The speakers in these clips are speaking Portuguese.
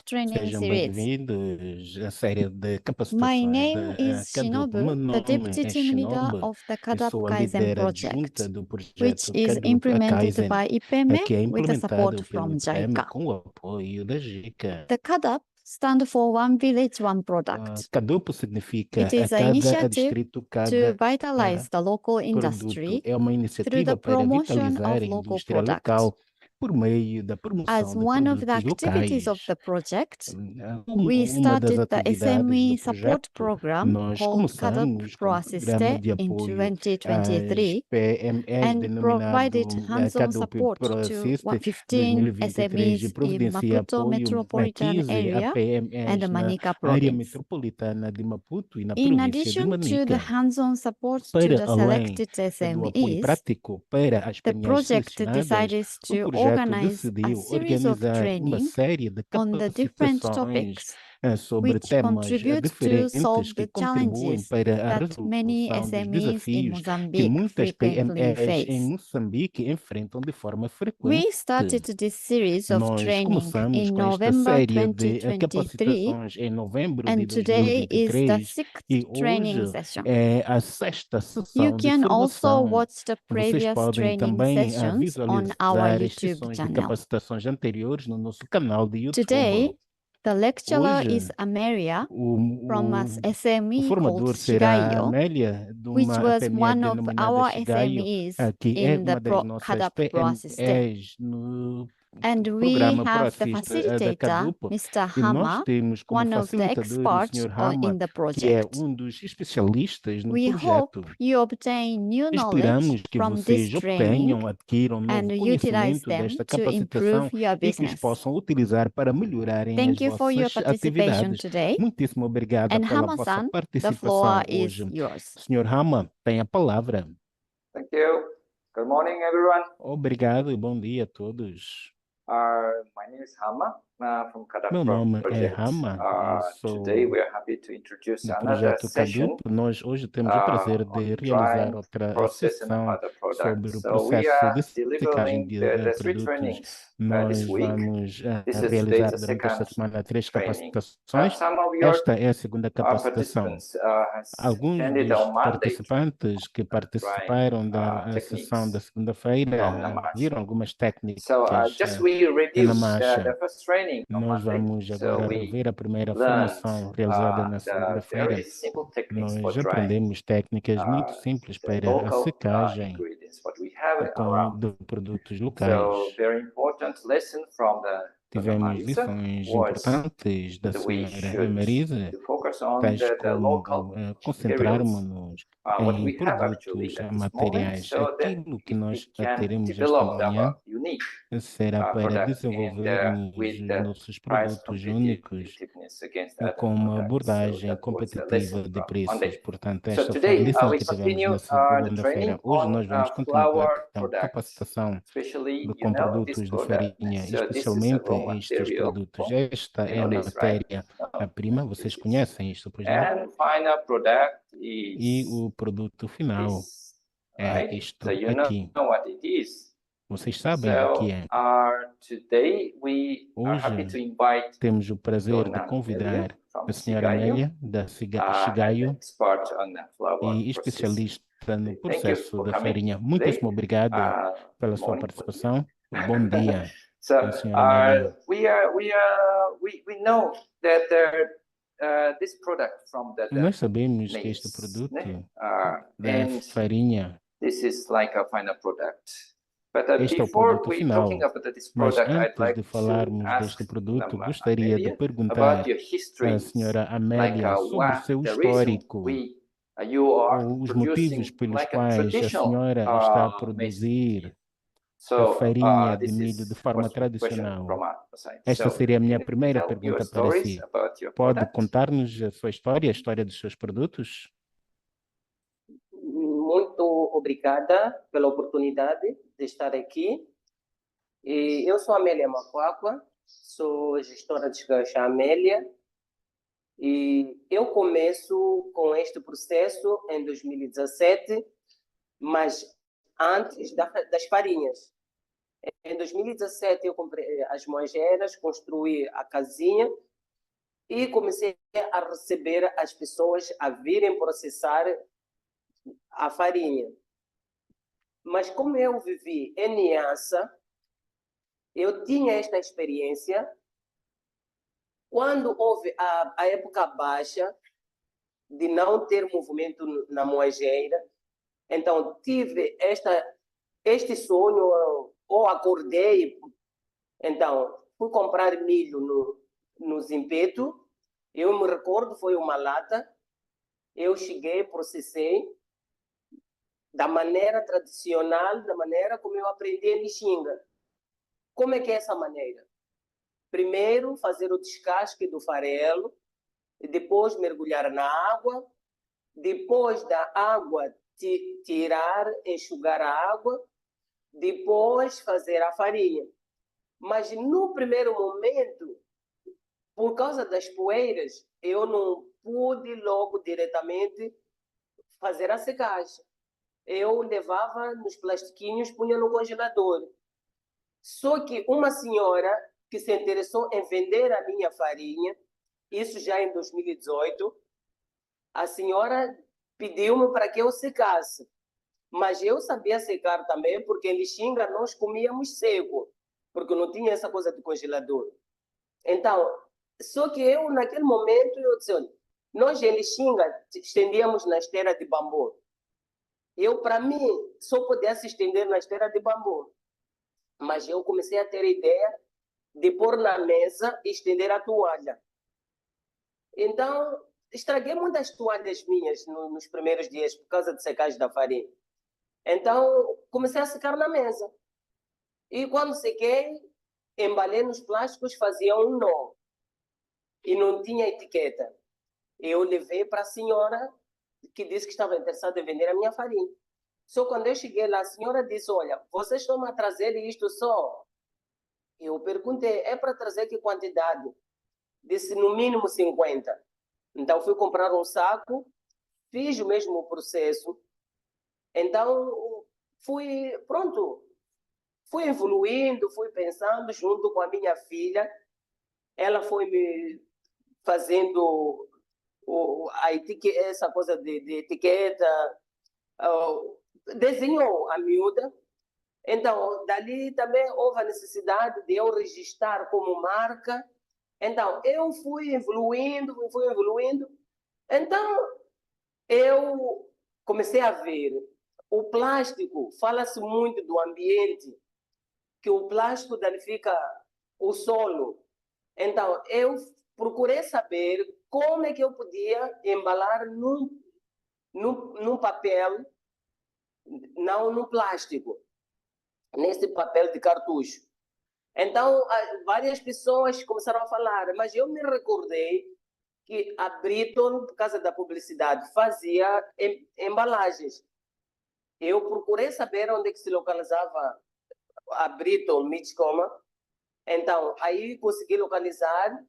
training Sejam series. bem-vindos à série de My capacitações name da is Cadup. Meu Shinobu, the nome Deputy é Team Leader Shinobu, of the eu CADAP sou a Kaizen líder adjunta project, do which projeto is Cadup implemented Kaizen, by IPME que é with the support implementado pelo from IPM JICA. com o apoio da JICA. The CADAP stands for One Village, One Product. Cadup significa It is a a cada initiative distrito, to cada vitalize the local produto. industry É uma through the iniciativa para promotion vitalizar of a local indústria product. local por meio da As promoção de one of the produtos activities of locais. the project, Uma we uma das started the atividades SME do support projeto, program nós called CADAP começamos com Pro um programa Assiste de in apoio às 2023 PMEs and provided denominado hands-on Cadup support Pro to Assist 15 2023 e SMEs in providencia Maputo apoio a metropolitan 15 area and APMEs na Manica área province. metropolitana de Maputo e na In província de addition to the Manica. hands-on support to Para the além selected do apoio SMEs, prático para as the PMEs project selecionadas, decided o to projeto organize a decidiu series of organizar uma training série de on the different capacitações topics sobre which temas contribute to diferentes solve que the contribuem challenges para a that many resolução dos SMEs in desafios que Mozambique muitas frequently PMEs em face. Moçambique enfrentam de forma We frequente. started this series of Nós training começamos in com esta November série de 2023, capacitações em novembro de and today is the 2023 sixth e training hoje session. é a sexta You sessão de can also formação. watch the Vocês previous podem training também sessions on our visualizar as YouTube sessões de channel. capacitações anteriores no nosso canal de YouTube. Today, the lecturer Hoje, is Amelia from an o SME called formador será a Shigayo, Amélia, de which uma was PME one of denominada our Shigaio, SMEs que é in the uma das nossas CADAP Pro Assiste. PMEs no And we programa have the ProAssist da facilitator, Cadupa, Mr. e nós Hama, temos como one of the facilitador o experts Sr. Hama, in the que é project. dos especialistas no We hope projeto. you obtain new Esperamos knowledge que from this vocês training obtenham, adquiram and novo utilize conhecimento them desta to improve capacitação your e que os business. possam utilizar para melhorarem as Thank you for your vossas participation atividades. today. Muitíssimo obrigada And pela vossa Hama-san, the participação floor is hoje. yours. Sr. Hama, tem a palavra. Thank you. Good morning, everyone. Obrigado e bom dia a todos. My name is Hama from CADAP Meu nome é Project. Hama e Today sou we are happy to introduce do another projeto session Cadup. Nós hoje temos o prazer on de realizar drying outra process and sessão other sobre products. o So we processo are de secagem delivering de the three produtos. trainings Nós this week. vamos This is realizar today's durante esta second semana 3 training. capacitações. Some of your Esta é a segunda capacitação. participants has Alguns attended dos on Monday participantes que participaram da sessão da techniques segunda-feira from Namaste. viram algumas técnicas So just we review na marcha. the first training on Nós Monday. vamos So agora we rever a primeira learned formação realizada na the segunda-feira. very simple techniques for Nós drying aprendemos técnicas muito simples the para a local secagem ingredients what we have com around. de produtos So locais. very important lesson from the Tivemos Marisa lições was importantes da that we senhora should Marisa, to focus on tais the local como materials, concentrarmos-nos what em we have actually produtos at this moment, materiais. so that Aquilo que we nós can teremos esta develop manhã our unique será para product and desenvolvermos with os the nossos price produtos únicos competitiveness against other com uma products. So abordagem that was the competitiva lesson de from preços. Monday. Portanto, So esta foi a today lição we que tivemos continue na the segunda-feira. training Hoje on nós vamos continuar flour com products. capacitação Especially, you com know, this produtos de product. farinha, So this is a especialmente raw estes material. produtos. Esta You é a know this, right? matéria-prima, vocês conhecem isto, pois não? And final product E is o produto final this, é right? isto So you aqui. know what it is. Vocês sabem o que So é. today we are happy to Hoje invite temos o prazer de Dona convidar Amélia from a senhora Shigayo, Amélia, da an Shigaio, expert on the flour e process. especialista no Thank you processo for da coming farinha. today. Muitíssimo obrigado pela Good sua morning. participação. Bom dia, So senhora Amélia. we know that this product from the Nós sabemos que este maize, produto da and farinha, this is like a final product. But este é o before produto we final. talking about this Mas product, I'd antes like de to falarmos ask deste produto, Madam gostaria de Amélia perguntar about your history, à senhora like Amélia sobre o seu the reason histórico you are ou os motivos producing pelos like a quais a traditional senhora está a maize produzir So a farinha de this milho is de forma question tradicional. from our side. Esta So seria a minha can you primeira tell your pergunta para stories si. about your Pode product? contar-nos a história dos seus produtos? Muito obrigada pela oportunidade de estar aqui. E eu sou Amélia Macuacua, sou gestora de Gacha Amélia. E eu começo com este processo em 2017, mas antes das farinhas. Em 2017 eu comprei as moageiras, construí a casinha e comecei a receber as pessoas a virem processar a farinha. Mas como eu vivi em Niassa, eu tinha esta experiência. Quando houve a época baixa, de não ter movimento na moageira, então tive este sonho, ou acordei, então fui comprar milho no Zimpeto, eu me recordo, foi uma lata, eu cheguei, processei, da maneira tradicional, da maneira como eu aprendi em Lixinga. Como é que é essa maneira? Primeiro, fazer o descasque do farelo, e depois mergulhar na água, depois da água tirar, enxugar a água, depois fazer a farinha. Mas no primeiro momento, por causa das poeiras, eu não pude logo diretamente fazer a secagem. Eu levava nos plastiquinhos, punha no congelador. Só que uma senhora que se interessou em vender a minha farinha, isso já em 2018, a senhora pediu-me para que eu secasse. Mas eu sabia secar também, porque em Lixinga nós comíamos seco, porque não tinha essa coisa de congelador. Então, só que eu, naquele momento, eu disse, olha, nós em Lixinga estendíamos na esteira de bambu. Eu, para mim, só podia se estender na esteira de bambu. Mas eu comecei a ter a ideia de pôr na mesa e estender a toalha. Então, estraguei muitas toalhas minhas nos primeiros dias por causa de secagem da farinha. Então, comecei a secar na mesa. E quando sequei, embalei nos plásticos, fazia um nó. E não tinha etiqueta. Eu levei para a senhora que disse que estava interessada em vender a minha farinha. Só quando eu cheguei lá, a senhora disse, olha, vocês estão a trazer isto só? Eu perguntei, é para trazer que quantidade? Disse, no mínimo 50. Então, fui comprar um saco, fiz o mesmo processo. Então, fui evoluindo, fui pensando junto com a minha filha. Ela foi me fazendo essa coisa de etiqueta, desenhou a miúda. Então, dali também houve a necessidade de eu registrar como marca. Então, eu fui evoluindo. Então, eu comecei a ver o plástico, fala-se muito do ambiente, que o plástico danifica o solo. Então, eu procurei saber como é que eu podia embalar num papel, não no plástico, nesse papel de cartucho. Então, várias pessoas começaram a falar, mas eu me recordei que a Briton, por causa da publicidade, fazia embalagens. Eu procurei saber onde que se localizava a Briton Mitchcoma. Então, aí consegui localizar,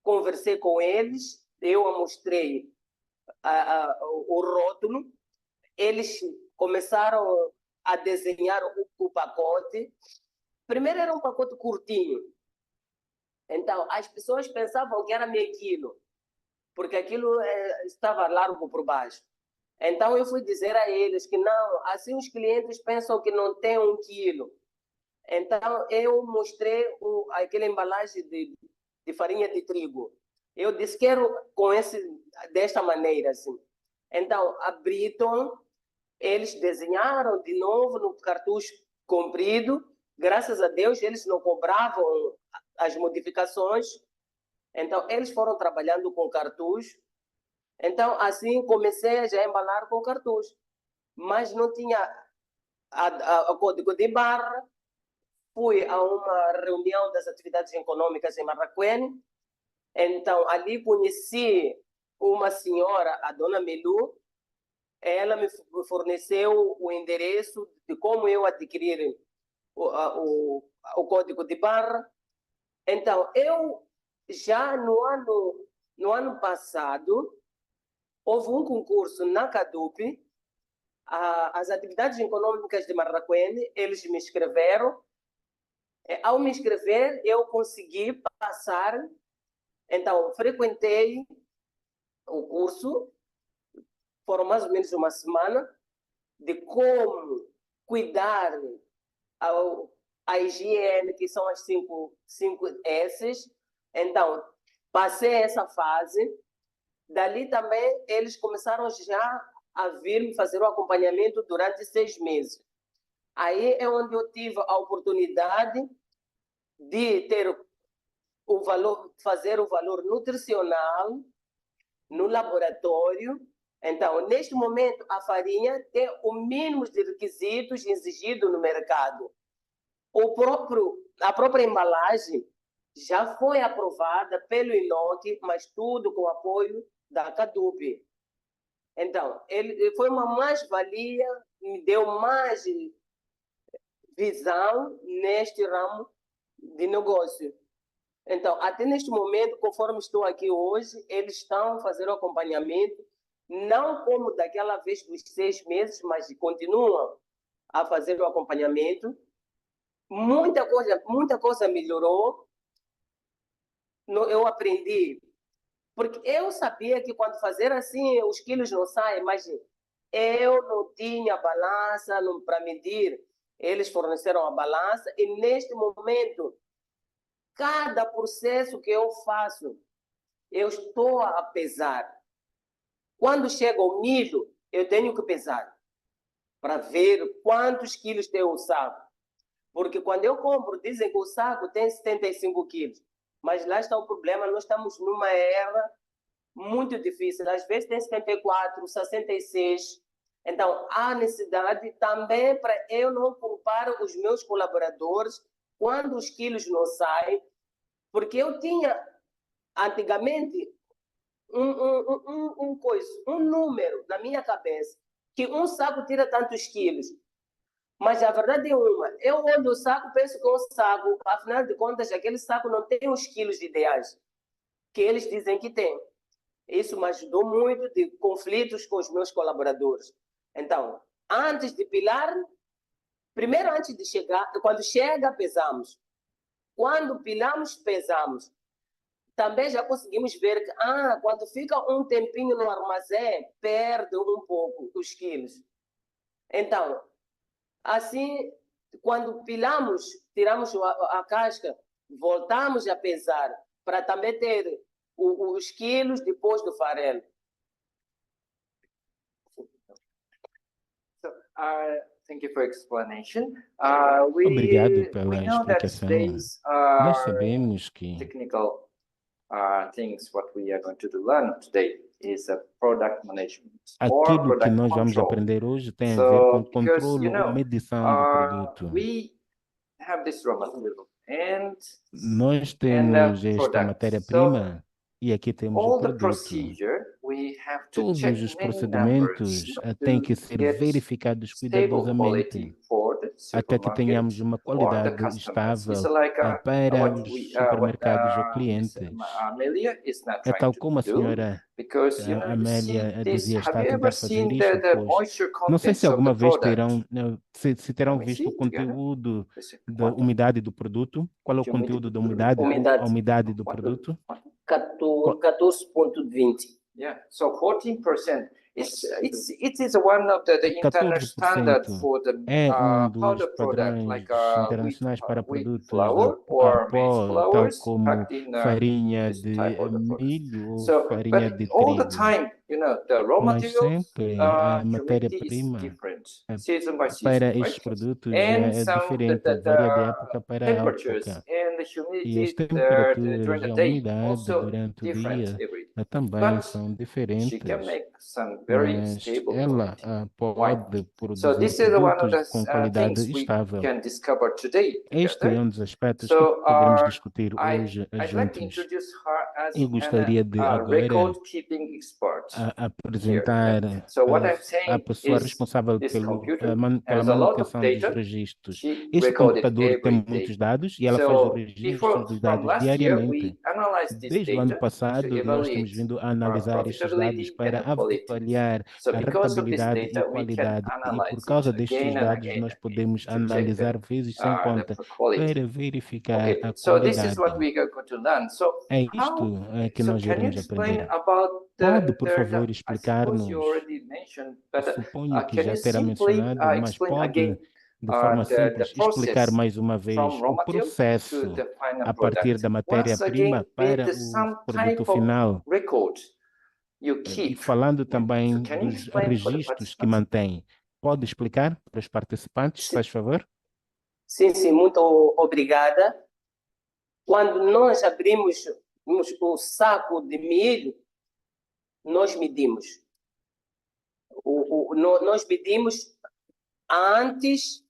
conversei com eles, eu mostrei o rótulo, eles começaram a desenhar o pacote. Primeiro era um pacote curtinho. Então, as pessoas pensavam que era meio quilo, porque aquilo estava largo por baixo. Então, eu fui dizer a eles que não, assim os clientes pensam que não tem 1 quilo. Então, eu mostrei aquela embalagem de farinha de trigo. Eu disse, quero desta maneira, assim. Então, a Briton, eles desenharam de novo no cartucho comprido. Graças a Deus, eles não cobravam as modificações. Então, eles foram trabalhando com cartucho. Então, assim, comecei a já embalar com cartucho. Mas não tinha o código de barra. Fui a uma reunião das atividades econômicas em Marraquene. Então, ali conheci uma senhora, a dona Melu. Ela me forneceu o endereço de como eu adquirir o código de barra. Então, eu já no ano passado, houve um concurso na CADUP, as atividades econômicas de Marraquene, eles me escreveram Ao me inscrever, eu consegui passar. Então, frequentei o curso, foram mais ou menos uma semana, de como cuidar a higiene, que são as cinco S's. Então, passei essa fase. Dali também, eles começaram já a vir me fazer o acompanhamento durante 6 meses. Aí é onde eu tive a oportunidade de ter o valor, fazer o valor nutricional no laboratório. Então, neste momento, a farinha tem o mínimo de requisitos exigidos no mercado. A própria embalagem já foi aprovada pelo INOC, mas tudo com o apoio da CADUP. Então, ele foi uma mais-valia, me deu mais visão neste ramo de negócio. Então, até neste momento, conforme estou aqui hoje, eles estão fazendo acompanhamento, não como daquela vez dos 6 meses, mas continuam a fazer o acompanhamento. Muita coisa melhorou. Eu aprendi, porque eu sabia que quando fazer assim, os quilos não saem, mas eu não tinha balança para medir. Eles forneceram a balança e neste momento, cada processo que eu faço, eu estou a pesar. Quando chega o milho, eu tenho que pesar para ver quantos quilos tem o saco. Porque quando eu compro, dizem que o saco tem 75 quilos. Mas lá está o problema, nós estamos numa era muito difícil. Às vezes tem 74, 66. Então, há necessidade também para eu não culpar os meus colaboradores quando os quilos não saem, porque eu tinha, antigamente, um número na minha cabeça, que um saco tira tantos quilos. Mas a verdade é uma, eu olho o saco, penso que é um saco, afinal de contas, aquele saco não tem os quilos ideais que eles dizem que tem. Isso me ajudou muito de conflitos com os meus colaboradores. Então, antes de pilar, primeiro antes de chegar, quando chega, pesamos. Quando pilamos, pesamos. Também já conseguimos ver que quando fica um tempinho no armazém, perde um pouco os quilos. Então, assim, quando pilamos, tiramos a casca, voltamos a pesar para também ter os quilos depois do farelo. So, thank you for explanation. Obrigado pela we know that explicação. today's Nós sabemos que technical things, what we are going to learn today is a product management or aquilo que product nós vamos control. aprender hoje tem a ver So, com because, controle ou medição do produto. we have this raw material and Nós the temos esta product. matéria-prima e aqui temos o All the produto. procedure, we have to Todos check os many procedimentos numbers têm to que ser get verificados stable cuidadosamente quality for the até que tenhamos supermarket uma or the qualidade customers. estável It's like para what os supermercados ou clientes. Amelia is not É trying tal to como a do, senhora because you Amélia see this. dizia, Have está a you tentar ever fazer seen isto, the pois moisture não sei contents se of alguma the vez product? se terão Can we visto see o together? conteúdo This da quantity. umidade do produto. Qual é o Humidity conteúdo da do umidade? Umidade. A umidade do What? produto? 14,20. Yeah, so 14%. It is one of the internal 14% standard for the é dos powder product, padrões like internacionais para wheat produtos flour a or maize pó, tal flours como packed in farinha this de type of the products. milho ou So, farinha but de all the trigo. time, the raw Mas materials, sempre a humidity is matéria-prima different, season by season, para right? estes produtos And é some diferente, varia de época para temperatures época. and the E as humidity temperaturas during the e a day umidade also durante o different dia every day. também But são she diferentes, can make some very mas stable ela quality. pode So produzir this is one of produtos the com qualidade things we estável. can discover today Este é together. um dos aspectos que So podemos discutir I'd hoje like to juntos. introduce her as Eu gostaria de a agora record keeping expert. apresentar So what I'm a saying pessoa is responsável this pela computer has a lot of manutenção dos data. registros. She Este recorded computador tem every day. muitos dados e ela faz o So registro before, dos from dados last year, diariamente. we analyzed this Desde o ano data to passado, nós temos temos vindo a analisar estes dados profitability para and quality. avaliar So a because of this rentabilidade e data, we can qualidade. E analyze por it causa destes again and dados, again nós and again podemos to check analisar vezes sem conta quality. para verificar Okay, a so this is qualidade. what we are going to learn. So É isto que so nós can you iremos explain aprender. about Pode, por I favor, suppose you explicar-nos? already mentioned, but Suponho que can já you terá simply mencionado, mas explain pode, again de forma the simples, explicar process mais uma vez from raw o material to processo the final a partir product? da Once matéria-prima again, para with o some produto type of final. record you E keep. falando So também can you dos explain for the registros que participants? mantém, pode explicar para os participantes, se Sim. faz favor? Sim, muito obrigada. Quando nós abrimos o saco de milho, nós medimos. Nós medimos antes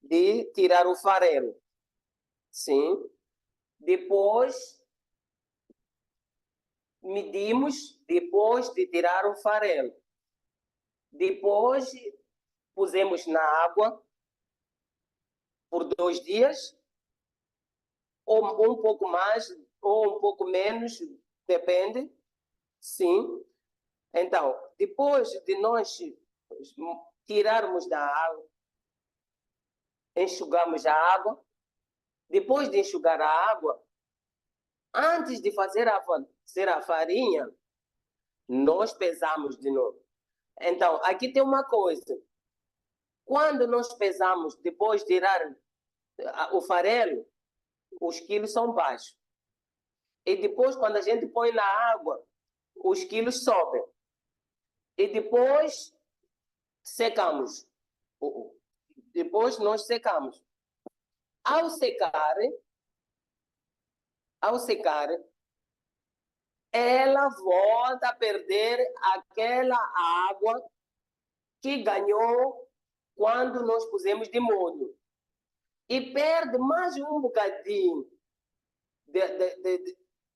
de tirar o farelo. Sim. Depois, medimos depois de tirar o farelo. Depois, pusemos na água por 2 dias, ou um pouco mais, ou um pouco menos, depende. Sim. Então, depois de nós tirarmos da água, enxugamos a água. Depois de enxugar a água, antes de fazer a farinha, nós pesamos de novo. Então, aqui tem uma coisa. Quando nós pesamos, depois de tirar o farelo, os quilos são baixos. E depois, quando a gente põe na água, os quilos sobem. E depois, secamos. Depois, nós secamos. Ao secar, ela volta a perder aquela água que ganhou quando nós pusemos de molho. E perde mais um bocadinho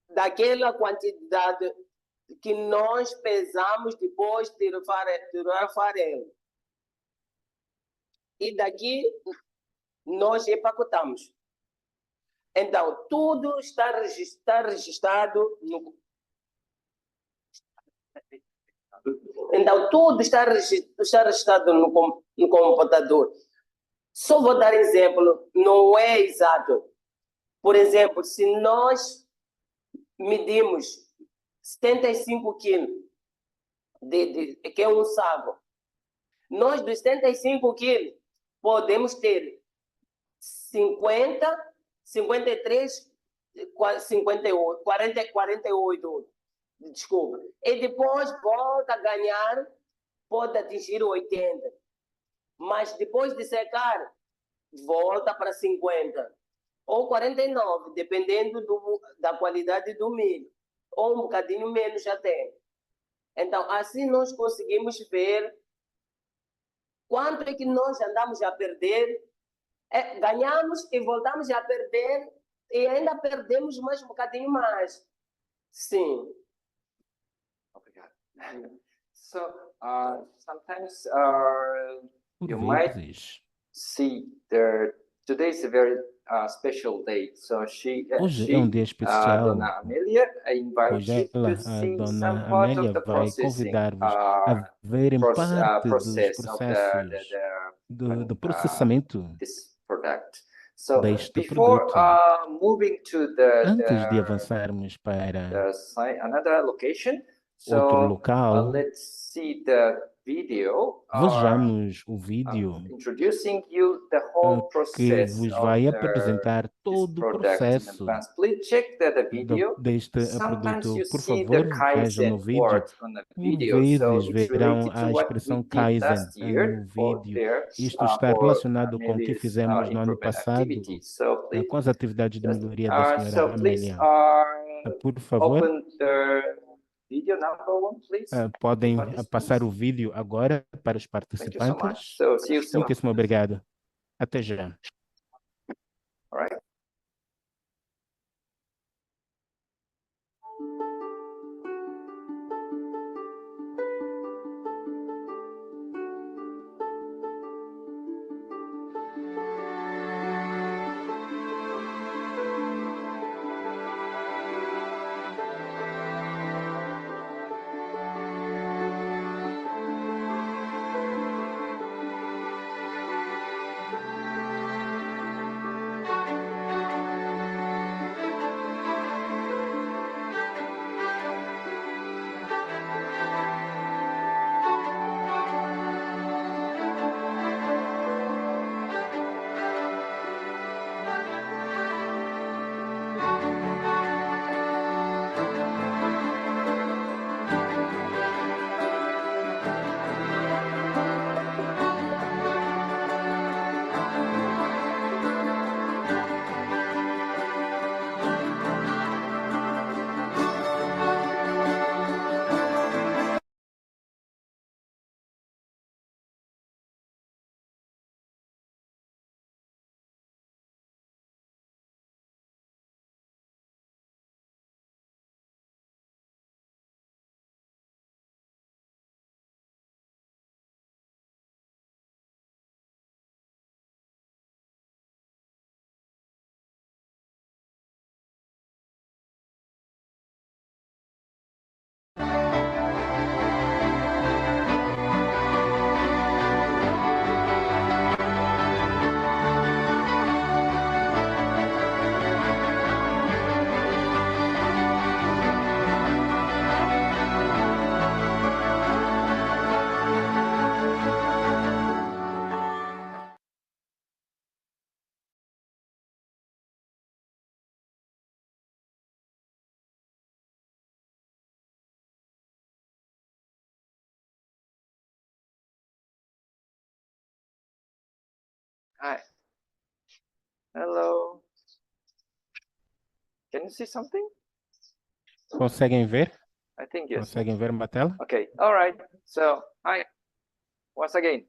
daquela quantidade que nós pesamos depois de tirar o farelo. E daqui nós empacotamos. Então, tudo está registrado no... Então, tudo está registrado no computador. Só vou dar exemplo, não é exato. Por exemplo, se nós medimos 75 quilos, que é um saco, nós dos 75 quilos podemos ter 50, 53, 58, 48, desculpa. E depois volta a ganhar, pode atingir 80. Mas depois de secar, volta para 50. Ou 49, dependendo da qualidade do milho. Ou um bocadinho menos até. Então, assim nós conseguimos ver quanto é que nós andamos a perder. Ganhamos e voltamos a perder e ainda perdemos mais um bocadinho mais. Sim. Obrigado. So, sometimes Por you might vezes, see today is a very special day. So hoje é um dia especial, Dona Amélia, I pois invite you ela, to a see dona some part Amélia, of the vai processing convidar-vos a verem parte dos process of processos do processamento this product. So deste before produto. moving to Antes de avançarmos para another location, outro so local, let's see the video vejamos o vídeo introducing you the whole que process vos of vai apresentar this todo o product in processo advance. Please check the video. deste Sometimes produto. you Por see favor, the vejam no Kaizen vídeo. word on the Por video, so vezes it's verão related to a what we expressão did Kaizen last no year for vídeo. their Isto está for relacionado com o que Amelia's fizemos no ano improvement passado, activity. So please, com as atividades de just, melhoria da senhora please Amélia. Por favor, open the video number 1, please. podem Participants. passar o vídeo agora para os Thank you so much. participantes. So see you soon. Muitíssimo obrigado. Até já. All right. Hi. Hello. Can you see something? Conseguem ver? I think yes. Conseguem ver uma tela? Okay. All right. So, hi. Once again.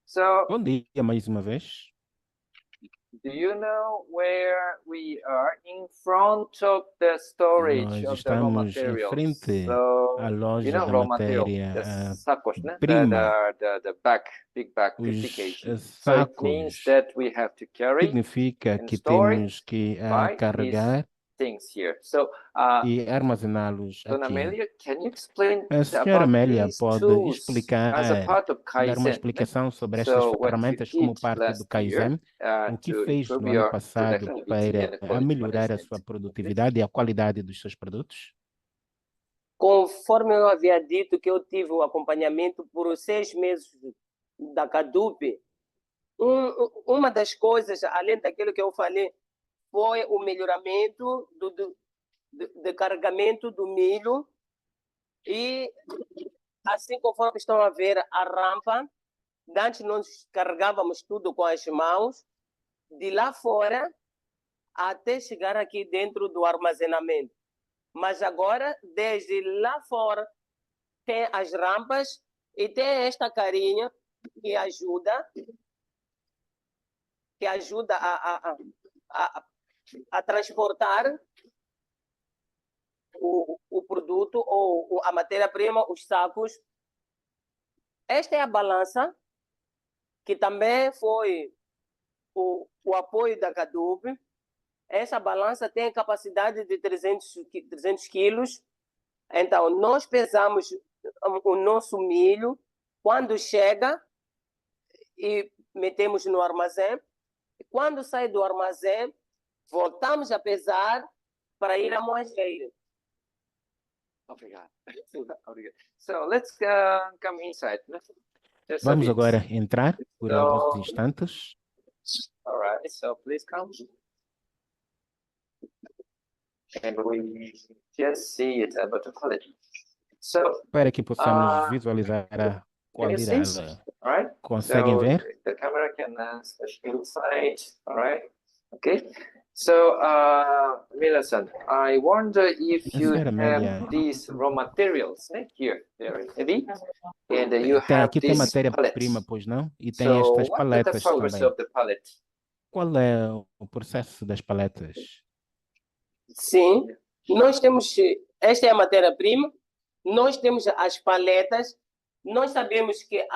So, Bom dia mais uma vez. do you know where we are? In front of the storage Nós of the raw estamos em materials. frente So, à you loja know, da raw material, matéria the sacos, né? prima. The bag, big bag, 50 Os kg. So it means sacos that we have to carry significa and que store temos que by carregar things here. So, e armazená-los Dona aqui. Amélia, can you explain A senhora about Amélia these pode tools explicar, as a part of dar uma Kaizen? explicação sobre estas So what you ferramentas como did parte do last Kaizen, year o que to fez improve no ano your passado productivity and para quality melhorar a sua management. produtividade e a qualidade dos seus produtos? Conforme eu havia dito que eu tive o acompanhamento por 6 meses da Cadupe, uma das coisas, além daquilo que eu falei, foi o melhoramento do carregamento do milho e, assim conforme estão a ver a rampa, antes nós carregávamos tudo com as mãos, de lá fora até chegar aqui dentro do armazenamento. Mas agora, desde lá fora, tem as rampas e tem esta carinha que ajuda a transportar o produto ou a matéria-prima, os sacos. Esta é a balança, que também foi o apoio da Cadupe. Essa balança tem capacidade de 300 quilos. Então, nós pesamos o nosso milho quando chega e metemos no armazém. Quando sai do armazém, voltamos a pesar para ir à moageira. Obrigado. Obrigado. So let's come inside. Just a Vamos bit. agora entrar por So- alguns instantes. All right. So please come. And we just see it about the quality. So, Para que possamos Ah, visualizar a can you see? qualidade. all right. Conseguem So ver? the camera can switch inside. All right. Okay. So, Milasan, I wonder if you Senhora Amélia, have these raw materials here, very heavy, and you tem, have aqui tem these matéria-prima, pallets. pois não? E tem So, estas what are the paletas functions também. of the pallet? Qual é o processo das paletas? Sim, nós temos, esta é a matéria-prima, nós temos as paletas, nós sabemos que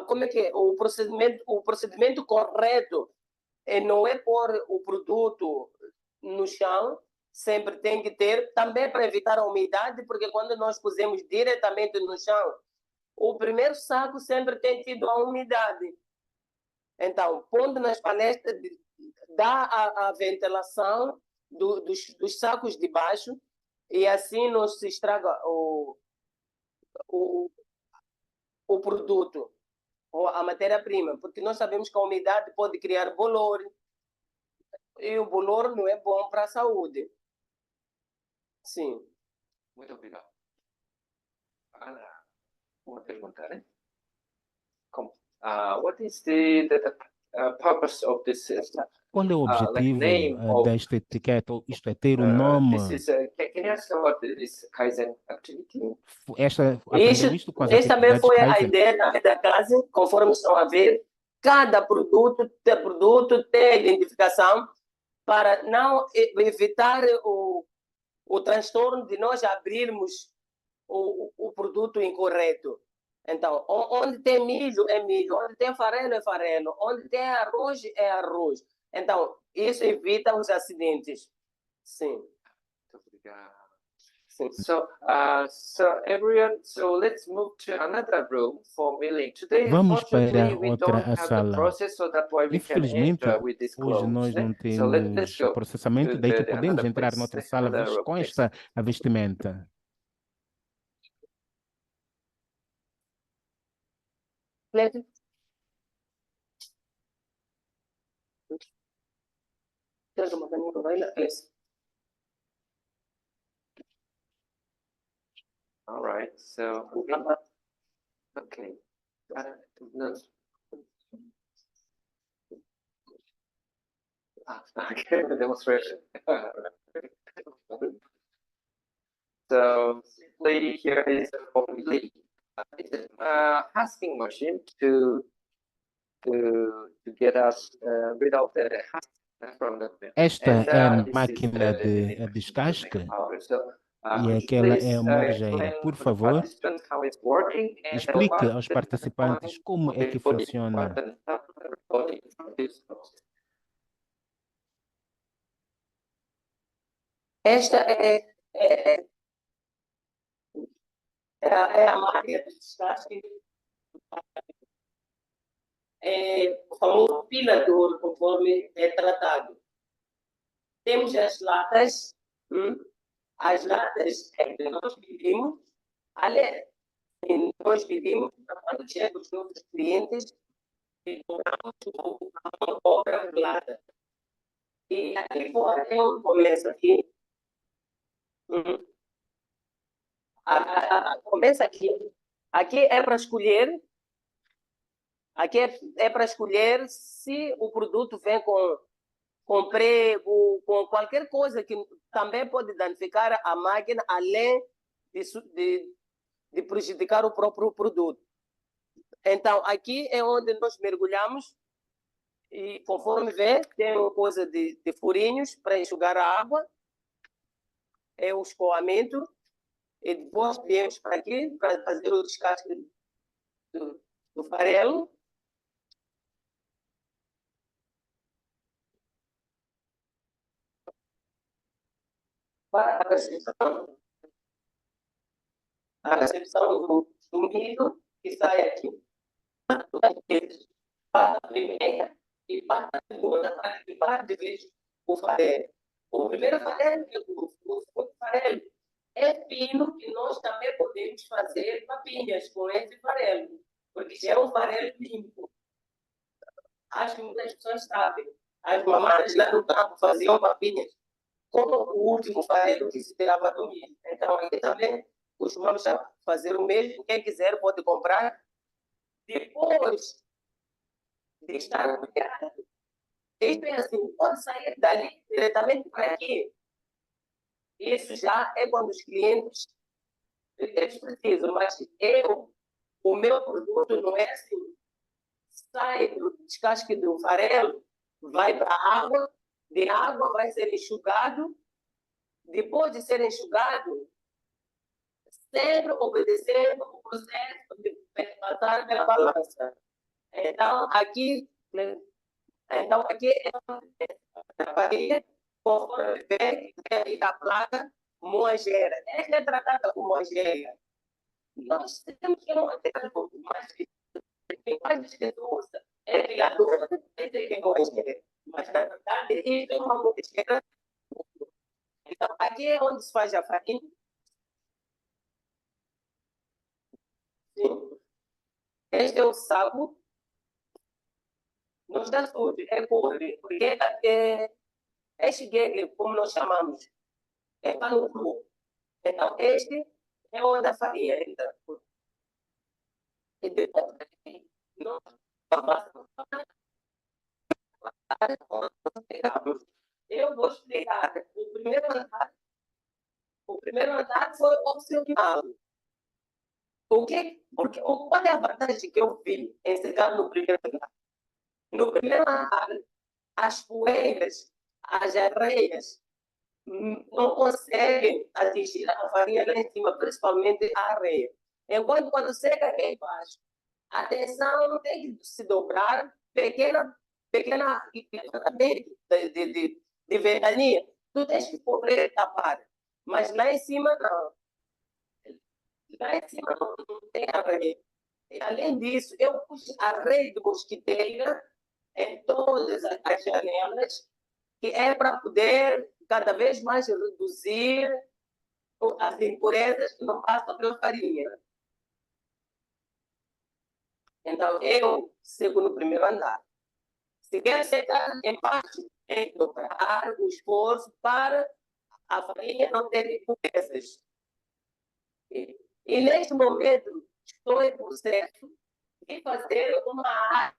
como é que é? O procedimento correto não é pôr o produto no chão, sempre tem que ter, também para evitar a umidade, porque quando nós pusemos diretamente no chão, o primeiro saco sempre tem tido a umidade. Então, pondo nas paletas, dá a ventilação dos sacos de baixo e assim não se estraga o produto ou a matéria-prima, porque nós sabemos que a umidade pode criar bolor e o bolor não é bom para a saúde. Sim. Muito obrigado. Uma pergunta, né? Como? What is the purpose of this system? Qual é o like objetivo name of- desta etiqueta? Isto é ter o nome. This is, can you ask about this Kaizen activity? Aprendeu isto com as Esse também atividades foi a Kaizen? ideia da casa, conforme estão a ver. Cada produto tem a identificação para não evitar o transtorno de nós abrirmos o produto incorreto. Então, onde tem milho, é milho. Onde tem farelo, é farelo. Onde tem arroz, é arroz. Então, isso evita os acidentes. Sim. Muito obrigado. Sim. So everyone, so let's move to another room for milling. Today, Vamos unfortunately, para we outra don't have the sala. process, so that's why we can Infelizmente, enter with this hoje clothes. nós né? não So let's temos go processamento, to daí que the podemos another entrar place, noutra né? sala Another room, com please. esta vestimenta. All right. So okay. No. Okay, the demonstration. So lady here is husking machine to get us rid of the husk from the milk. Esta And, é a this is máquina the de machine to descasque make powder. So, e could you aquela please, é a moageira. explain Por to the favor, participants how it's working and explique what aos the participantes como é que funciona. Esta é a máquina de descasque, o famoso pilador, conforme é tratado. Temos as latas, as latas que nós pedimos, nós pedimos para quando chegam os nossos clientes, e cobramos uma obra de lata. E aqui fora tem um começo aqui. Começa aqui. Aqui é para escolher. Aqui é para escolher se o produto vem com prego, com qualquer coisa que também pode danificar a máquina, além de prejudicar o próprio produto. Então, aqui é onde nós mergulhamos e, conforme vê, tem uma coisa de furinhos para enxugar a água, é o escoamento, e depois viemos para aqui para fazer o descasque do farelo. Para a recepção do milho que sai aqui. Para a primeira e para a segunda, para dividir o farelo. O primeiro farelo, o farelo é fino e nós também podemos fazer papinhas com esse farelo, porque já é um farelo limpo. Acho que muitas pessoas sabem. As mamães lá no campo faziam papinhas com o último farelo que se tirava do milho. Então, aqui também costumamos fazer o mesmo. Quem quiser pode comprar. Depois de estar cuidado, isto é assim, pode sair dali diretamente para aqui. Isso já é quando os clientes eles precisam, mas o meu produto não é assim. Sai do descasque do farelo, vai para a água, de água vai ser enxugado. Depois de ser enxugado, sempre obedecendo o processo de passar pela balança. Então, aqui é a farinha, conforme vem a placa moageira. Esta é tratada como moageira. Nós temos que manter um pouco mais de pessoas. É criador, é moageira. Mas, na verdade, isso é uma moageira. Então, aqui é onde se faz a farinha. Sim. Este é o saco. Não está sujo, é podre, porque é xiguegue, como nós chamamos. É pano cru. Então, este é onde a farinha entra. E depois, nós eu vou explicar. O primeiro andar foi opcional. Porque qual é a vantagem que eu vi em chegar no primeiro andar? No primeiro andar, as poeiras, as areias, não conseguem atingir a farinha lá em cima, principalmente a areia. Enquanto quando chega aqui embaixo, a tensão tem que se dobrar, pequena de ventania, tu tens que poder tapar. Mas lá em cima, não. Lá em cima não tem areia. E, além disso, eu pus a rede mosquiteira em todas as janelas, que é para poder cada vez mais reduzir as impurezas que não passam pela farinha. Então, eu sigo no primeiro andar. Se quer chegar embaixo, tem que dobrar o esforço para a farinha não ter impurezas. E neste momento, estou em processo de fazer uma área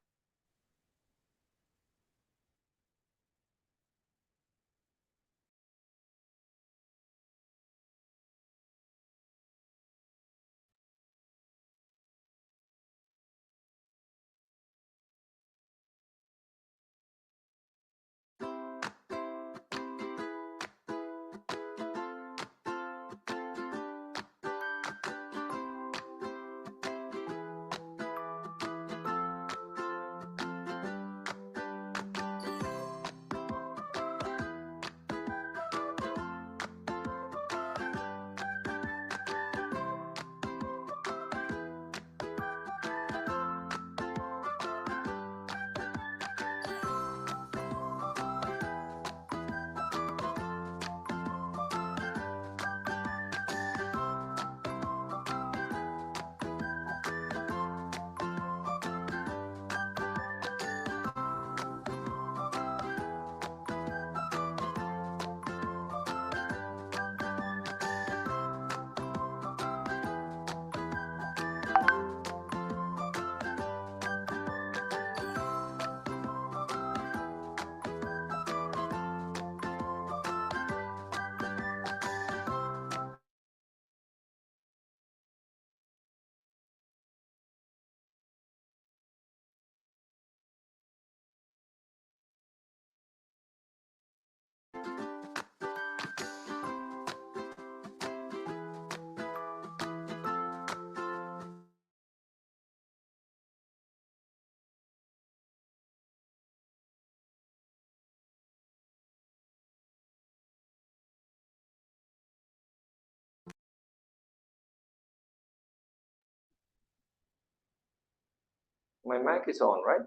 My mic is on, right?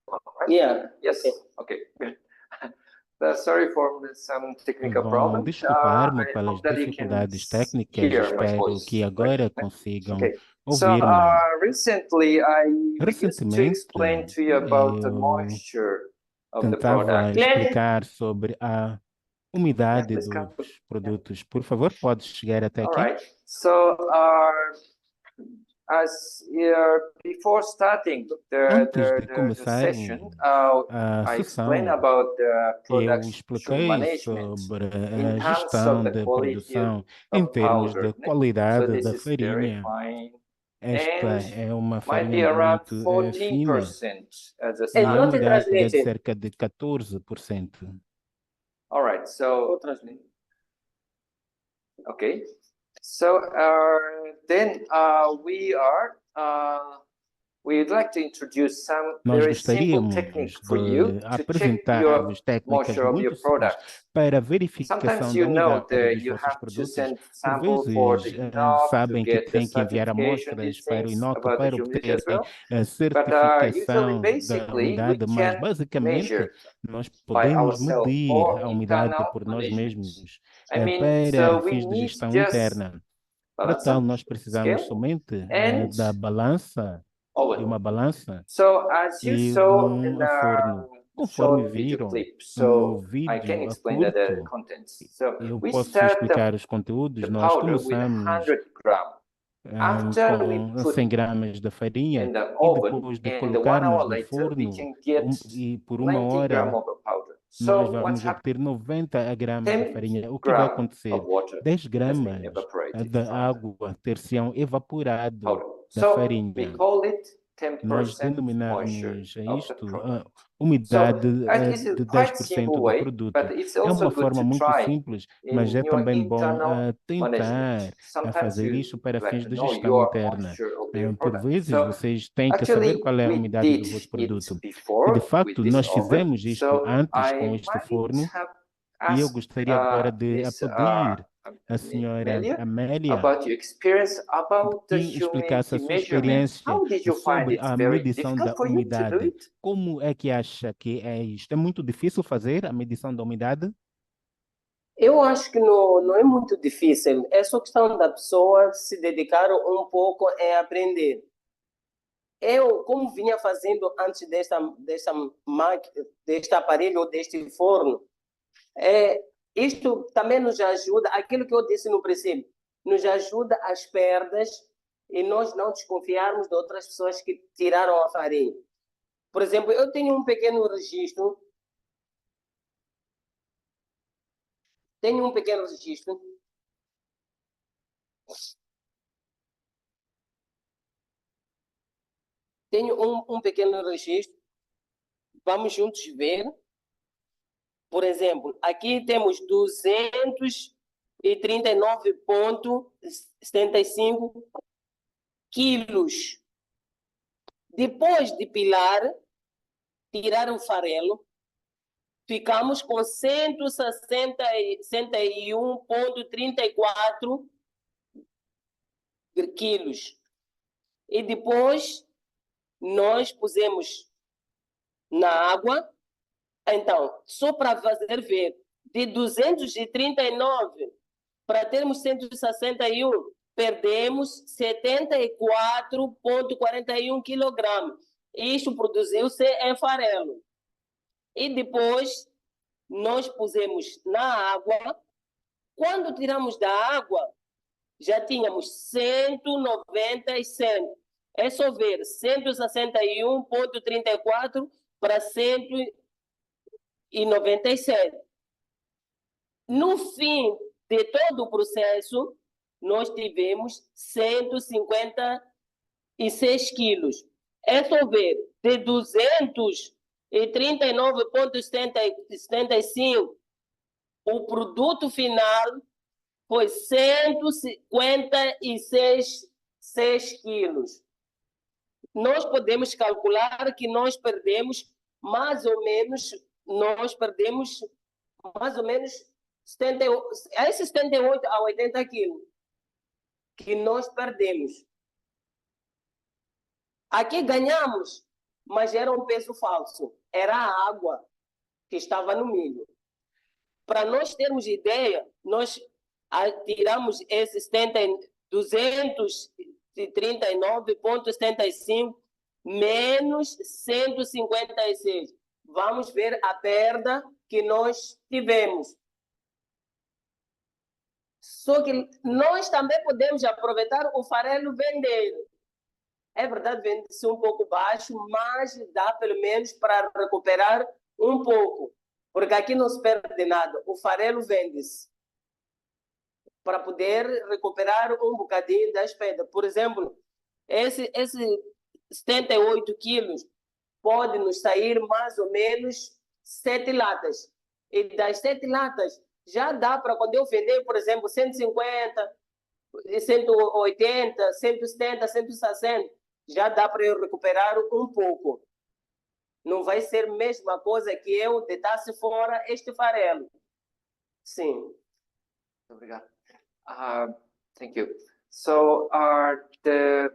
On, right? Yeah. Yes. Okay. Good. Sorry for some technical Vão problems. desculpar-me I pelas hope that you can dificuldades técnicas. hear my Espero voice, que right? agora consigam Okay. So ouvir-me. recently we used to Recentemente, explain to you about the eu moisture of the tentava product. explicar sobre a umidade please come. dos produtos. Por favor, pode chegar até All aqui? right. So before starting Antes de the começar session, a I sessão, explained about the eu production expliquei management sobre in a terms gestão of the de quality produção of em termos powder. de So qualidade this da is very farinha. fine. Esta And é uma might be farinha around muito fina 14% as a e a And not starting. in umidade é de translation. cerca de 14%. All right. So Vou translate. okay. So then we'd like to introduce some Nós very simple gostaríamos technique for you de to check your apresentar-vos técnicas moisture of muito your simples product. para a Sometimes verificação da you know umidade that dos you vossos have to produtos. send Por sample for vezes, the INOC to sabem que get the têm que enviar certification, amostras these para o things INOC about the para humidity as obterem well. a Usually, certificação da basically, we umidade, mas can basicamente measure nós by podemos ourselves medir or a umidade internal por nós management. mesmos I mean, para so we fins de need gestão just interna. Para balance tal, nós precisamos scale somente and da balança, de oven. uma balança So as you e saw in forno. the Conforme short video viram clip, no so I can vídeo explain the curto, contents. So eu we posso start explicar os conteúdos. the Nós powder with começamos 100 grams. After we com put 100 gramas da farinha in the e oven, depois de and 1 colocarmos hour no later, we forno can get e por uma 90 grams hora of the powder. nós So vamos what's happening? obter 90 gramas da 10 farinha. O que vai grams acontecer? of water 10 has been gramas evaporated da from the água ter-se-ão evaporado powder. da So we farinha. call it Nós 10% moisture denominamos a of the isto product. umidade This is de quite 10% simple do way, produto. but it's É also uma good forma to muito try simples, in mas é your também bom internal tentar management. a Sometimes fazer you isto para like fins to de know gestão your interna. moisture of your Por product. vezes, So vocês têm que saber actually, qual é a we umidade did do vosso it produto. E, de before with facto, this nós oven. fizemos isto So antes com I este might forno have e eu asked gostaria agora de Miss pedir a senhora Amelia Amélia about your experience about the que explicasse a humidity sua measurement. experiência How did you find sobre it? a Very medição da difficult for you to do umidade. it? Como é que acha que é isto? É muito difícil fazer a medição da umidade? Eu acho que não é muito difícil. É só questão da pessoa se dedicar um pouco em aprender. Eu, como vinha fazendo antes deste aparelho ou deste forno, isto também nos ajuda, aquilo que eu disse no princípio, nos ajuda as perdas e nós não desconfiarmos de outras pessoas que tiraram a farinha. Por exemplo, eu tenho um pequeno registro. Tenho um pequeno registro. Vamos juntos ver. Por exemplo, aqui temos 239,75 quilos. Depois de tirar o farelo, ficamos com 161,34 quilos. E depois nós pusemos na água. Então, só para fazer ver, de 239 para termos 161, perdemos 74,41 quilogramas. Isto produziu-se em farelo. E depois nós pusemos na água. Quando tiramos da água, já tínhamos 197. É só ver, 161,34 para 197. No fim de todo o processo, nós tivemos 156 quilos. É só ver, de 239,75, o produto final foi 156 quilos. Nós podemos calcular que nós perdemos mais ou menos 78 a 80 quilos que nós perdemos. Aqui ganhamos mas era um peso falso. Era a água que estava no milho. Para nós termos ideia, nós tiramos esses 239,75 menos 156. Vamos ver a perda que nós tivemos. Só que nós também podemos aproveitar o farelo vender. É verdade, vende-se um pouco baixo, mas dá pelo menos para recuperar um pouco. Porque aqui não se perde nada. O farelo vende-se para poder recuperar um bocadinho das perdas. Por exemplo, esse 78 quilos pode nos sair mais ou menos 7 latas. E das 7 latas, já dá para, quando eu vender, por exemplo, 150, 180, 170, 160, já dá para eu recuperar um pouco. Não vai ser a mesma coisa que eu deitasse fora este farelo. Sim. Obrigado. Thank you. So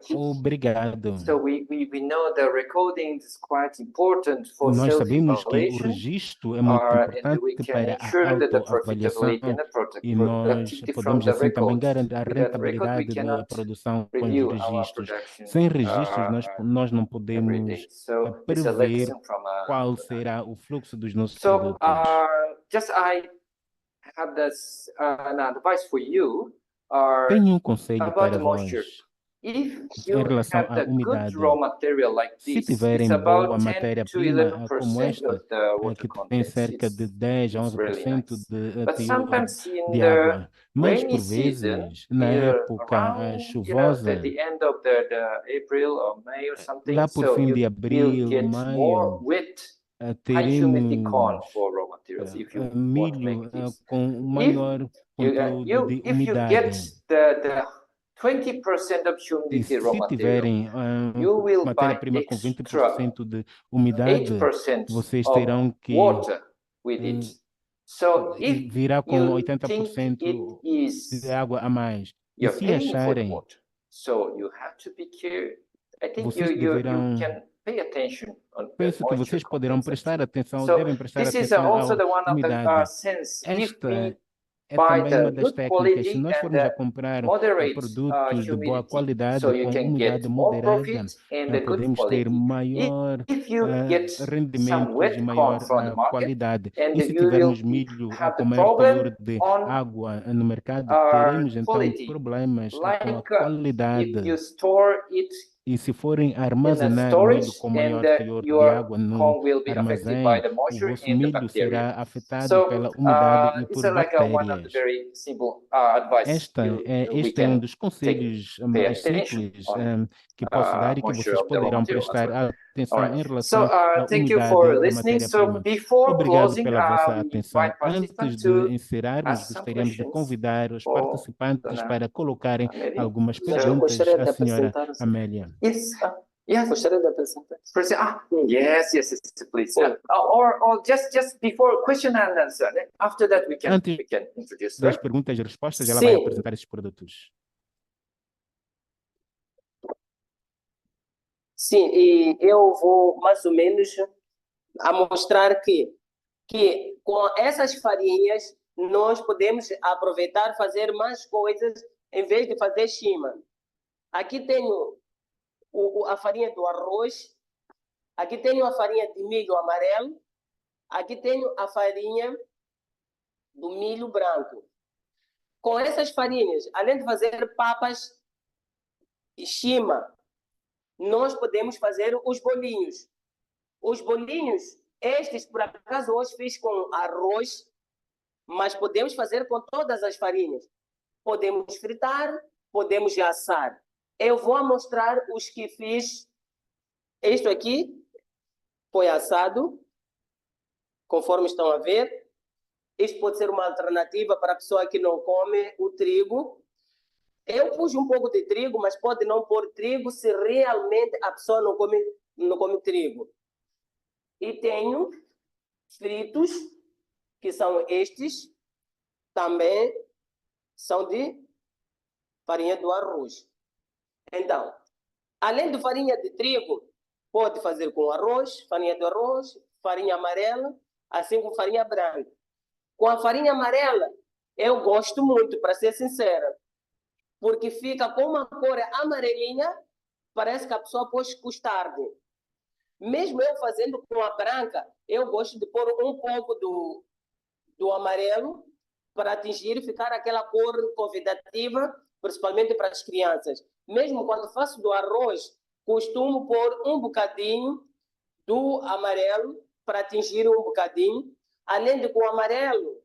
Obrigado. we know the recording is quite important for Nós sabemos que o self-evaluation. registro é muito And we importante can para a ensure that the autoavaliação profitability and the e nós productivity from podemos the assim também records. garantir a Without record, we rentabilidade da cannot produção com os review our registros. production Sem registros, nós não every podemos day. So it's a prever lesson from qual será o fluxo dos nossos So produtos. just I have this an advice for you Tenho um conselho about para the moisture. vós. If Em you relação have à the good umidade, raw material like se this, tiverem it's boa about 10 to matéria-prima como 11% esta, of the water que tem content. cerca de 10 a It's really 11% nice. de But teor sometimes in de the água. Mas, rainy por season, vezes, na época around chuvosa, the end of the April or May or something, lá por so fim de you abril, get more maio, wet high humidity corn teremos for raw materials if you want to milho make this. com maior conteúdo de If you umidade. get the 20% of E humidity raw se material, tiverem you will buy matéria-prima com extra 20% de umidade, 8% vocês of terão que water with it. So if virá com you 80% think it is de água a mais. E you're se paying for the acharem, water, so you have to be careful. I think vocês you deverão, can pay attention on the penso que moisture vocês poderão content prestar section. atenção, So devem prestar this is atenção also à the one of the umidade. sense. If Esta we é buy também the uma das good técnicas. Se quality nós and formos a the comprar moderate produtos de boa humidity, qualidade, so you com can umidade get more moderada, profit and the good podemos ter quality. maior If you get some rendimentos wet e maior corn from the market, qualidade. and E se you will tivermos milho have com the maior teor problem de on água no mercado, teremos então quality, problemas com a like if qualidade. you store it E se forem in a armazenar milho storage, com and maior teor de your água no corn will be affected by armazém, the o moisture vosso and the milho bacteria. será afetado So pela umidade e it's por like one of the bactérias. very simple advice we Este é um can dos conselhos pay mais attention simples on que posso dar e que moisture vocês of the raw poderão material as prestar well. atenção All right. em So relação à thank you umidade for da listening. So matéria-prima. before Obrigado closing, pela vossa we atenção. invite Antes participants de to encerrarmos, ask some gostaríamos de questions convidar os for participantes para colocarem Amélia. algumas So- perguntas Gostaria de à senhora apresentar. Amélia. Yes. Yes. Gostaria de apresentar. Yes, please. Or just before question and answer. After that, we can Antes introduce. das Right? perguntas e respostas, ela vai Sim. apresentar esses produtos. Sim, e eu vou mais ou menos a mostrar que com essas farinhas nós podemos aproveitar, fazer mais coisas em vez de fazer chima. Aqui tenho a farinha do arroz, aqui tenho a farinha de milho amarelo, aqui tenho a farinha do milho branco. Com essas farinhas, além de fazer papas e chima, nós podemos fazer os bolinhos. Os bolinhos, estes por acaso hoje fiz com arroz, mas podemos fazer com todas as farinhas. Podemos fritar, podemos assar. Eu vou mostrar os que fiz. Isto aqui foi assado, conforme estão a ver. Isto pode ser uma alternativa para a pessoa que não come o trigo. Eu pus um pouco de trigo, mas pode não pôr trigo se realmente a pessoa não come trigo. E tenho fritos, que são estes, também são de farinha do arroz. Então, além de farinha de trigo, Pode fazer com arroz, farinha de arroz, farinha amarela, assim como farinha branca. Com a farinha amarela, eu gosto muito, para ser sincera, porque fica com uma cor amarelinha, parece que a pessoa pôs custarde. Mesmo eu fazendo com a branca, eu gosto de pôr um pouco do amarelo para atingir e ficar aquela cor convidativa, principalmente para as crianças. Mesmo quando faço do arroz, costumo pôr um bocadinho do amarelo para atingir um bocadinho. Além de com o amarelo,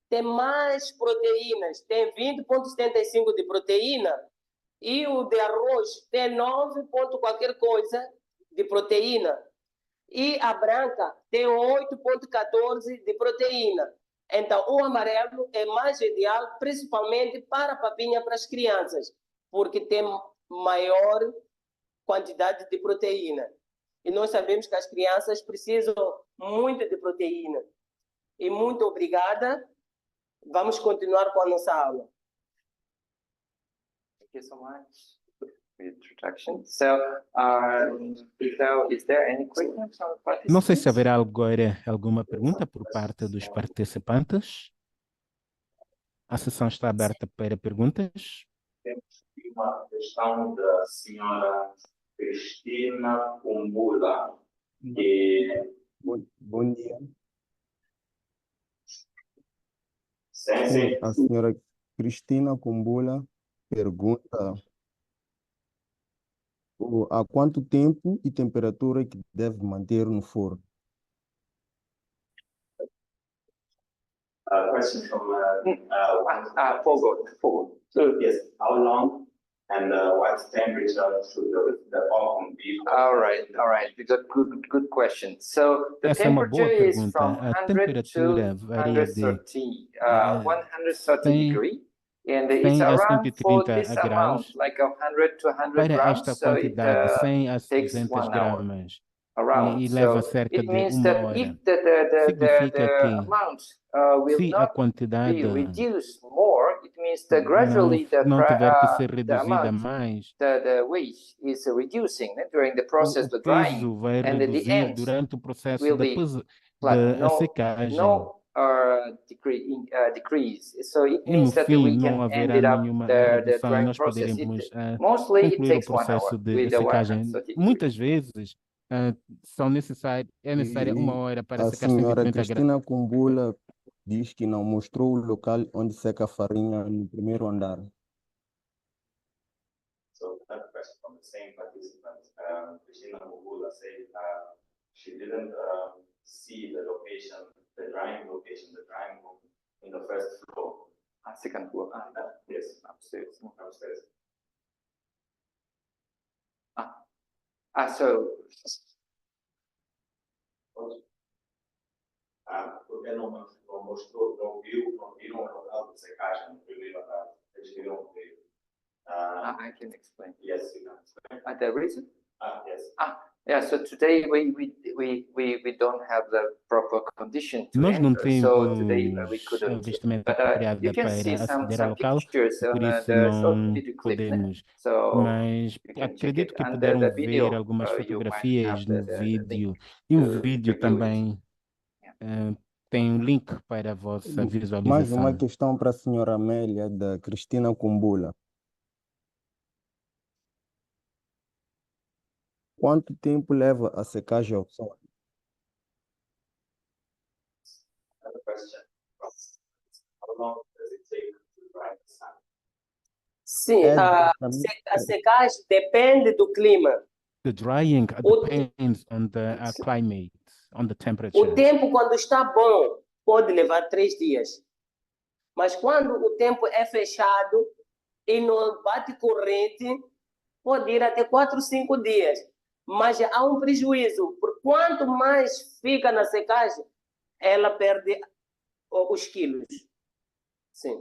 tem mais proteínas, tem 20,75 de proteína e o de arroz tem 9 ponto qualquer coisa de proteína. E a branca tem 8,14 de proteína. Então, o amarelo é mais ideal, principalmente para a papinha para as crianças, porque tem maior quantidade de proteína. E nós sabemos que as crianças precisam muito de proteína. E muito obrigada. Vamos continuar com a nossa aula. Thank you so much for the introduction. Is there any questions from the Não sei se participants? haverá agora alguma pergunta por parte dos participantes. A sessão está aberta para perguntas. Temos aqui uma questão da senhora Cristina Kumbula, que Bom dia. sim, A senhora Cristina Kumbula pergunta há quanto tempo e temperatura que deve manter no forno? question from Forward. yes, how long and what temperature should the oven be? All right. Good question. So the Essa é uma boa temperature is pergunta. from A 100 to temperatura varia de 130 100 degree, and 100 it's a around for 130 this amount, graus like 100 to 100 para grams. esta So it quantidade, 100 a takes 200 1 hour gramas, around. e leva So cerca it de means uma that hora. if the Significa que amount will se a not quantidade be reduced more, it means that gradually não tiver que ser the reduzida amount, mais, the weight is reducing during the process o of drying, peso vai and at the reduzir end durante o processo will da, be da flat, secagem. decrease. So it E no means that fim we não can haverá end up nenhuma the redução e drying nós process. poderemos Mostly it concluir o takes 1 hour processo de with the secagem. 130 degrees. Muitas vezes é necessária uma E hora para a secar senhora 130 graus. Cristina Kumbula diz que não mostrou o local onde seca a farinha no primeiro andar. So that question from the same participant, Christina Mugula said she didn't see the location, the drying location, the drying room in the first floor. Second floor. Yes, Upstairs. upstairs. So Porque não mostrou, não viram o local de secagem no primeiro andar. Eles queriam ver. I can explain. Yes, you can explain. The reason? Yes. Yeah, so today we don't have the proper condition to Nós não enter, so today temos we couldn't. vestimenta But apropriada you can para see aceder ao local, pictures por on isso the short não video clip. podemos. So Mas you can check acredito it. que And puderam the ver video, algumas you might fotografias have no the vídeo. link E o to vídeo view it. também tem um link para a vossa Mais uma visualização. questão para a senhora Amélia, da Cristina Kumbula. Quanto tempo leva a secagem ao sol? Another question. How long does it take to dry the sun? Sim, É a diretamente- secagem depende do clima. The drying O- depends on the climate, on the O temperature. tempo, quando está bom, pode levar 3 dias. Mas quando o tempo é fechado e não bate corrente, pode ir até 4, 5 dias. Mas há um prejuízo, por quanto mais fica na secagem, ela perde os quilos. Sim.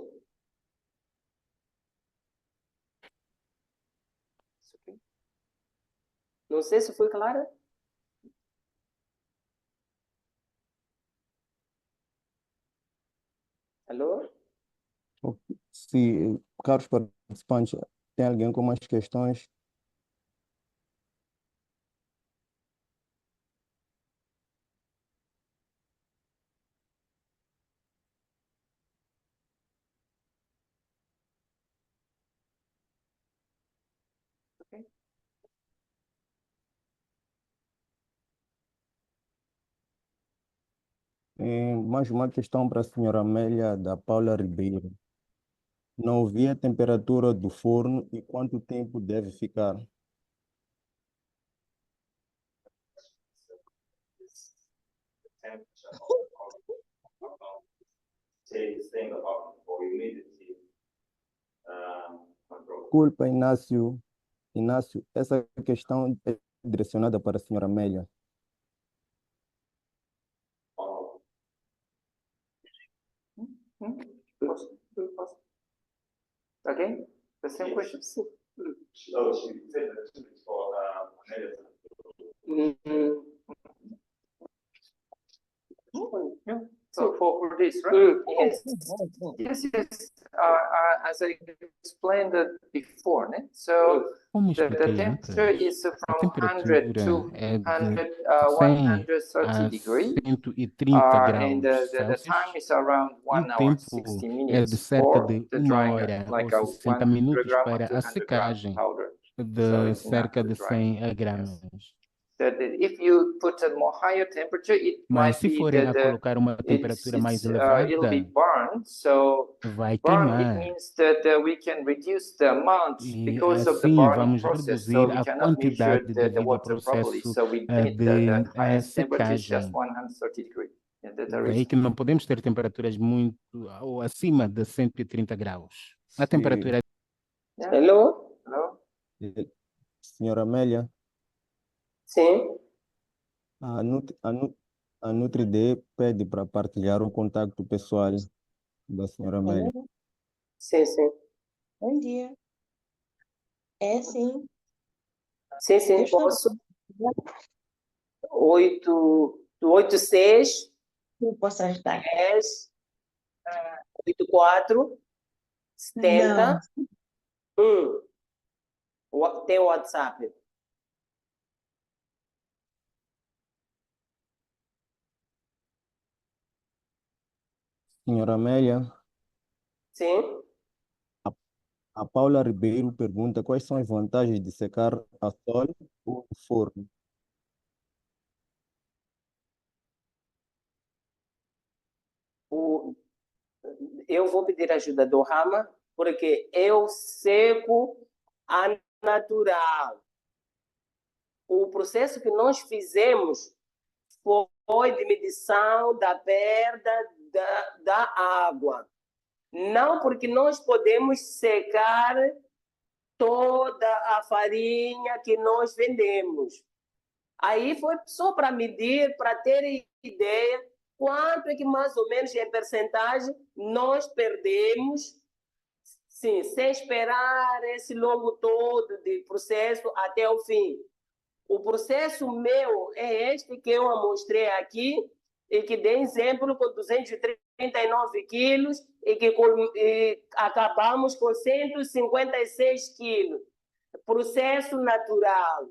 Não sei se foi clara. Alô? Se, caros participantes, tem alguém com mais questões? Mais uma questão para a senhora Amélia da Paula Ribeiro. Não ouvi a temperatura do forno e quanto tempo deve ficar? Temperature staying about for humidity control. Desculpa, Inácio. Inácio, essa questão é direcionada para a senhora Amélia. Oh, Again, the same Yes. question. oh, she said that it's for medicine. Yeah. So for this, right? Yes. Yes. As I explained before, né? So Como the expliquei temperature antes, is a from 100 to temperatura é de 130 a degrees. 130 And graus the time Celsius. is around E 1 o hour, tempo 60 é de minutes cerca for de the 1 drying, hora like ou a 60 100 minutos gram or para a 200 gram secagem powder. So de it's enough cerca to de dry. 100 gramas. That if you put a more higher temperature, it Mas might se be forem a that colocar uma temperatura mais it'll elevada, be burned. So vai burn, it queimar. means that we can reduce the amount E because of the assim burning vamos process. So reduzir we a cannot measure quantidade the devido ao water properly. processo So we limit de the highest temperature is just secagem. 130 degrees. And that's the Daí reason. que não podemos ter temperaturas muito ou acima de 130 graus. A temperatura Yeah. Hello? Hello? Senhora Amélia, Sim. a NutriD pede para partilhar o contacto pessoal da senhora Amélia. Sim, sim. Bom dia. É sim. Sim, sim, Eu estou- posso. 86 Como posso ajudar? 10 84 70 Tem o WhatsApp. Senhora Amélia, Sim. a Paula Ribeiro pergunta quais são as vantagens de secar a sol ou no forno. Eu vou pedir ajuda do Rama, porque eu seco a natural. O processo que nós fizemos foi de medição da perda da água. Não porque nós podemos secar toda a farinha que nós vendemos. Aí foi só para medir, para ter ideia quanto é que mais ou menos em percentagem nós perdemos, sim, sem esperar esse longo todo de processo até o fim. O processo meu é este que eu mostrei aqui e que dei exemplo com 239 quilos e acabamos com 156 quilos. Processo natural.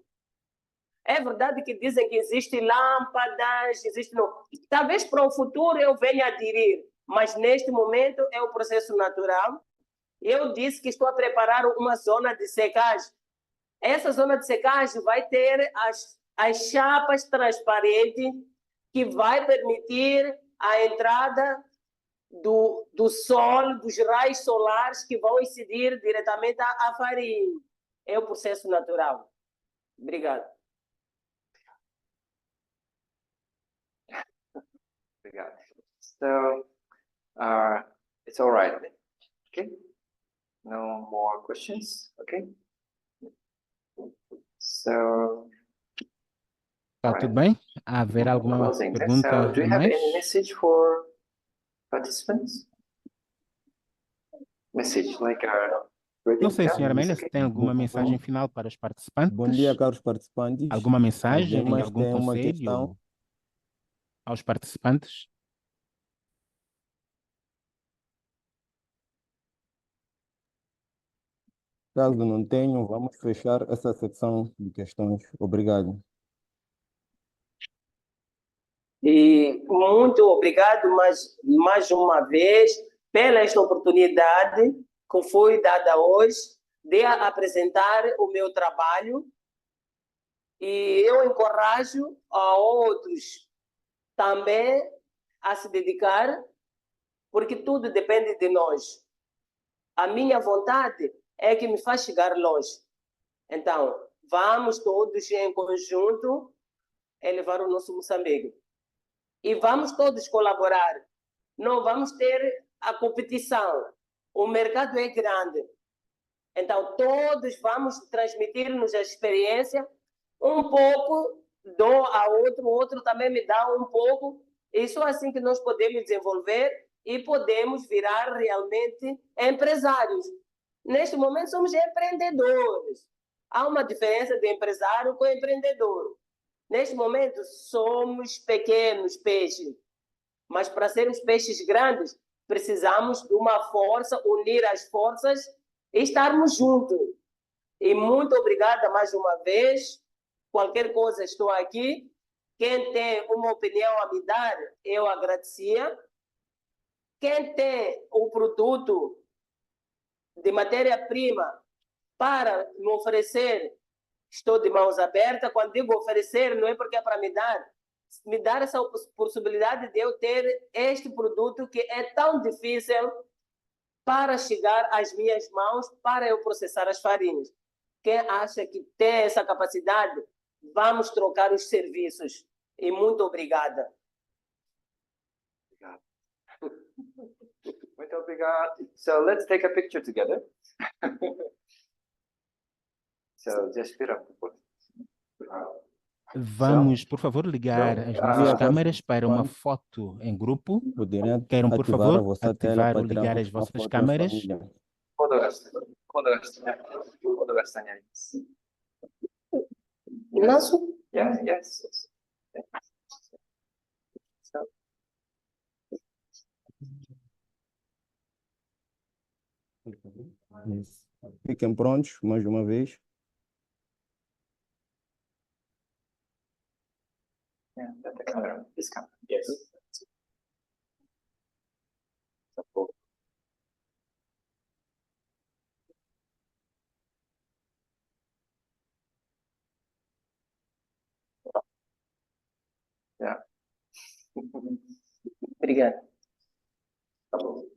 É verdade que dizem que existem lâmpadas, existe não. Talvez para o futuro eu venha aderir, mas neste momento é o processo natural. Eu disse que estou a preparar uma zona de secagem. Essa zona de secagem vai ter as chapas transparentes que vai permitir a entrada do sol, dos raios solares que vão incidir diretamente à farinha. É o processo natural. Obrigado. Obrigado. So, it's all right. Okay. No more questions. Okay. So, Está tudo bem? Haverá alguma closing. pergunta So, do a you have mais? any message for participants? Message like Não sei, senhora Amélia, se Okay. tem alguma mensagem final para os participantes? Bom dia, caros participantes. Alguma mensagem, Alguém mais algum tem uma conselho questão? aos participantes? Caso não tenham, vamos fechar essa secção de questões. Obrigado. E muito obrigado mais uma vez pela esta oportunidade que foi dada hoje de apresentar o meu trabalho e eu encorajo a outros também a se dedicar, porque tudo depende de nós. A minha vontade é que me faz chegar longe. Então, vamos todos em conjunto elevar o nosso Moçambique. E vamos todos colaborar. Não vamos ter a competição. O mercado é grande. Então, todos vamos transmitir-nos a experiência. Um pouco dou a outro, o outro também me dá um pouco. E só assim que nós podemos desenvolver e podemos virar realmente empresários. Neste momento, somos empreendedores. Há uma diferença de empresário com empreendedor. Neste momento, somos pequenos peixes. Mas para sermos peixes grandes, precisamos de uma força, unir as forças e estarmos juntos. E muito obrigada mais uma vez. Qualquer coisa, estou aqui. Quem tem uma opinião a me dar, eu agradecia. Quem tem o produto de matéria-prima para me oferecer, estou de mãos abertas. Quando digo oferecer, não é porque é para me dar essa possibilidade de eu ter este produto que é tão difícil para chegar às minhas mãos, para eu processar as farinhas. Quem acha que tem essa capacidade, vamos trocar os serviços. E muito obrigada. Muito obrigado. So let's take a picture together. So just speed up. Vamos, por favor, ligar as nossas Ah, câmeras para uma vamos. foto em grupo. Poderem Queiram, por ativar a favor, vossa tela ativar ou para tirar ligar uma as vossas foto em câmeras. família. Nosso? Yeah, yes. So, Isso. Fiquem prontos, mais uma vez. yeah, the camera, this camera. Yes. Yeah. Obrigado. Tá bom.